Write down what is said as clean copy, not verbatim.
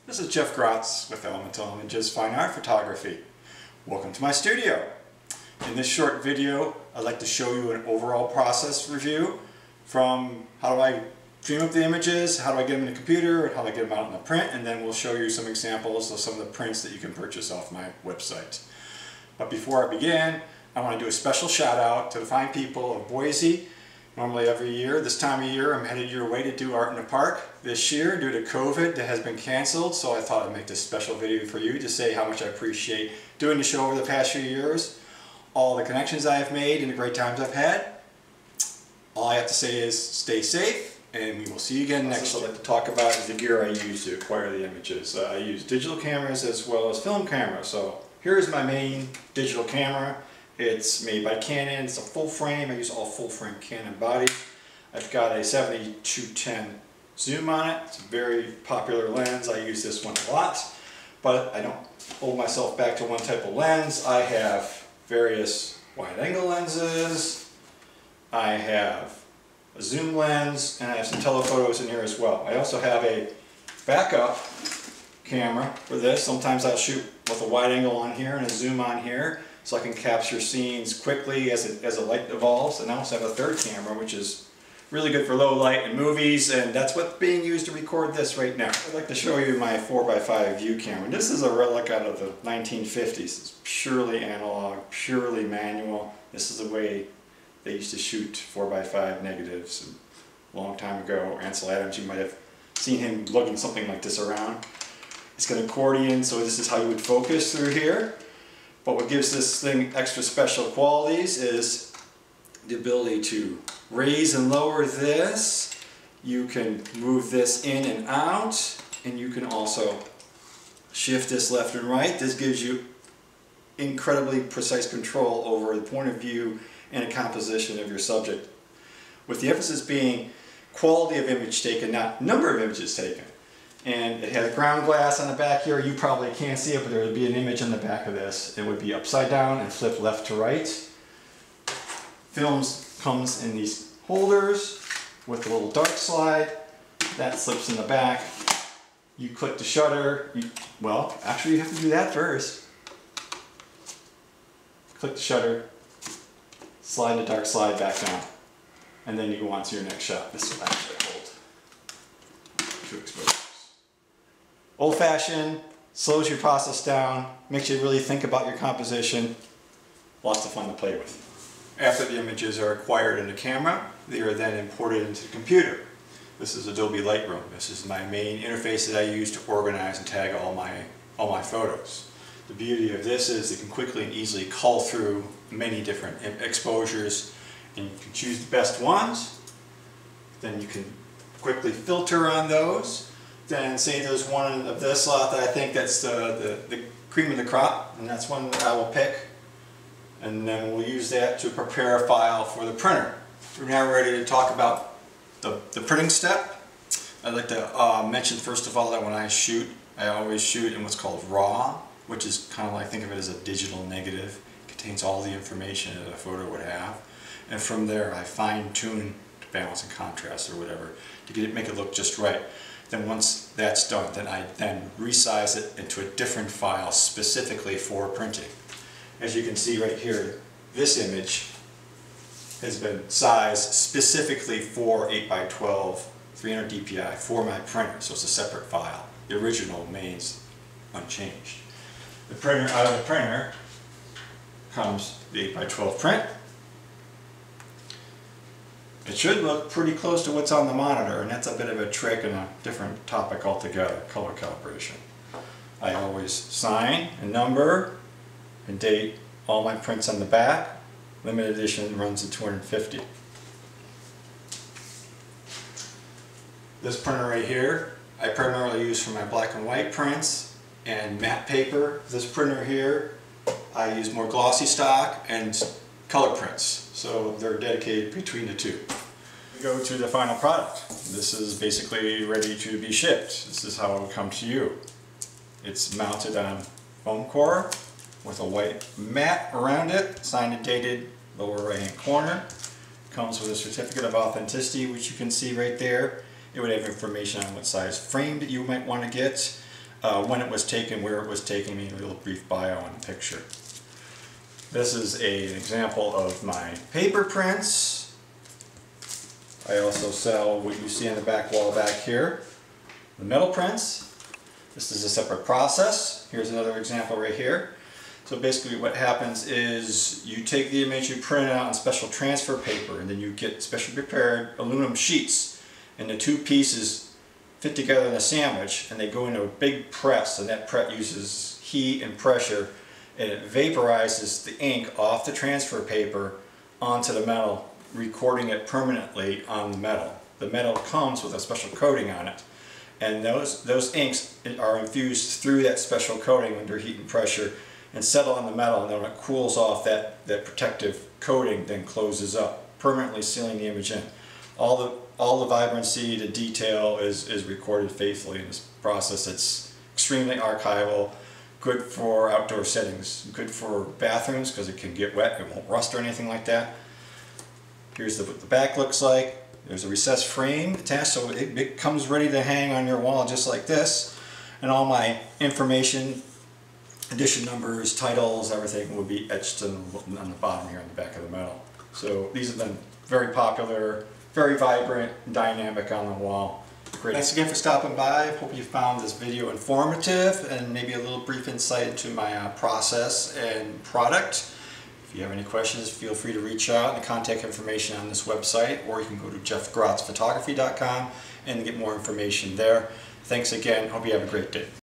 This is Jeff Gracz with Elemental Images Fine Art Photography. Welcome to my studio. In this short video, I'd like to show you an overall process review from how do I dream up the images, how do I get them in the computer, how do I get them out in the print, and then we'll show you some examples of some of the prints that you can purchase off my website. But before I begin, I want to do a special shout out to the fine people of Boise. Normally every year, this time of year, I'm headed your way to do Art in the Park. This year, due to COVID, that has been canceled, so I thought I'd make this special video for you to say how much I appreciate doing the show over the past few years, all the connections I have made and the great times I've had. All I have to say is stay safe, and we will see you again next year. What I'd like to talk about is the gear I use to acquire the images. I use digital cameras as well as film cameras. So here's my main digital camera. It's made by Canon, it's a full frame, I use all full frame Canon bodies. I've got a 70-210 zoom on it, it's a very popular lens, I use this one a lot, but I don't hold myself back to one type of lens. I have various wide angle lenses, I have a zoom lens, and I have some telephotos in here as well. I also have a backup camera for this. Sometimes I'll shoot with a wide angle on here and a zoom on here, so I can capture scenes quickly as the light evolves. And I also have a third camera, which is really good for low light in movies, and that's what's being used to record this right now. I'd like to show you my 4x5 view camera. This is a relic out of the 1950s. It's purely analog, purely manual. This is the way they used to shoot 4x5 negatives a long time ago. Ansel Adams, you might have seen him lugging something like this around. It's got an accordion, so this is how you would focus through here. But what gives this thing extra special qualities is the ability to raise and lower this. You can move this in and out, and you can also shift this left and right. This gives you incredibly precise control over the point of view and a composition of your subject, with the emphasis being quality of image taken, not number of images taken. And it has ground glass on the back here. You probably can't see it, but there would be an image on the back of this. It would be upside down and flipped left to right. Films comes in these holders with a little dark slide. That slips in the back. You click the shutter. Well, actually you have to do that first. Click the shutter, slide the dark slide back down, and then you go on to your next shot. This will actually hold two exposures. Old-fashioned, slows your process down, makes you really think about your composition. Lots of fun to play with. After the images are acquired in the camera, they are then imported into the computer. This is Adobe Lightroom. This is my main interface that I use to organize and tag all my photos. The beauty of this is it can quickly and easily cull through many different exposures, and you can choose the best ones. Then you can quickly filter on those. Then say there's one of this lot that I think that's the cream of the crop, and that's one that I will pick, and then we'll use that to prepare a file for the printer. We're now ready to talk about the printing step. I'd like to mention first of all that when I shoot, I always shoot in what's called RAW, which is kind of like, think of it as a digital negative. It contains all the information that a photo would have, and from there I fine-tune the balance and contrast or whatever to get it, make it look just right. Then once that's done, then I resize it into a different file specifically for printing. As you can see right here, this image has been sized specifically for 8x12, 300 dpi for my printer, so it's a separate file. The original remains unchanged. The printer, out of the printer comes the 8x12 print. It should look pretty close to what's on the monitor, and that's a bit of a trick and a different topic altogether, color calibration. I always sign and number and date all my prints on the back. Limited edition runs at 250. This printer right here, I primarily use for my black and white prints and matte paper. This printer here, I use more glossy stock and color prints, so they're dedicated between the two. We go to the final product. This is basically ready to be shipped. This is how it will come to you. It's mounted on foam core with a white mat around it, signed and dated, lower right hand corner. Comes with a certificate of authenticity, which you can see right there. It would have information on what size frame that you might want to get. when it was taken, where it was taken, maybe a little brief bio on the picture. This is an example of my paper prints. I also sell what you see on the back wall back here, the metal prints. This is a separate process. Here's another example right here. So basically what happens is you take the image, you print it out on special transfer paper, and then you get specially prepared aluminum sheets, and the two pieces fit together in a sandwich, and they go into a big press, and that press uses heat and pressure, and it vaporizes the ink off the transfer paper onto the metal, recording it permanently on the metal. The metal comes with a special coating on it, and those inks are infused through that special coating under heat and pressure and settle on the metal, and then when it cools off, that protective coating then closes up, permanently sealing the image in. All the vibrancy, the detail is recorded faithfully in this process. It's extremely archival, good for outdoor settings, good for bathrooms because it can get wet, it won't rust or anything like that. Here's what the back looks like. There's a recessed frame attached, so it comes ready to hang on your wall just like this. And all my information, edition numbers, titles, everything will be etched on the bottom here on the back of the metal. So these have been very popular, very vibrant, dynamic on the wall. Great. Thanks again for stopping by. I hope you found this video informative and maybe a little brief insight into my process and product. If you have any questions, feel free to reach out. The contact information on this website, or you can go to jeffgratzphotography.com and get more information there. Thanks again. Hope you have a great day.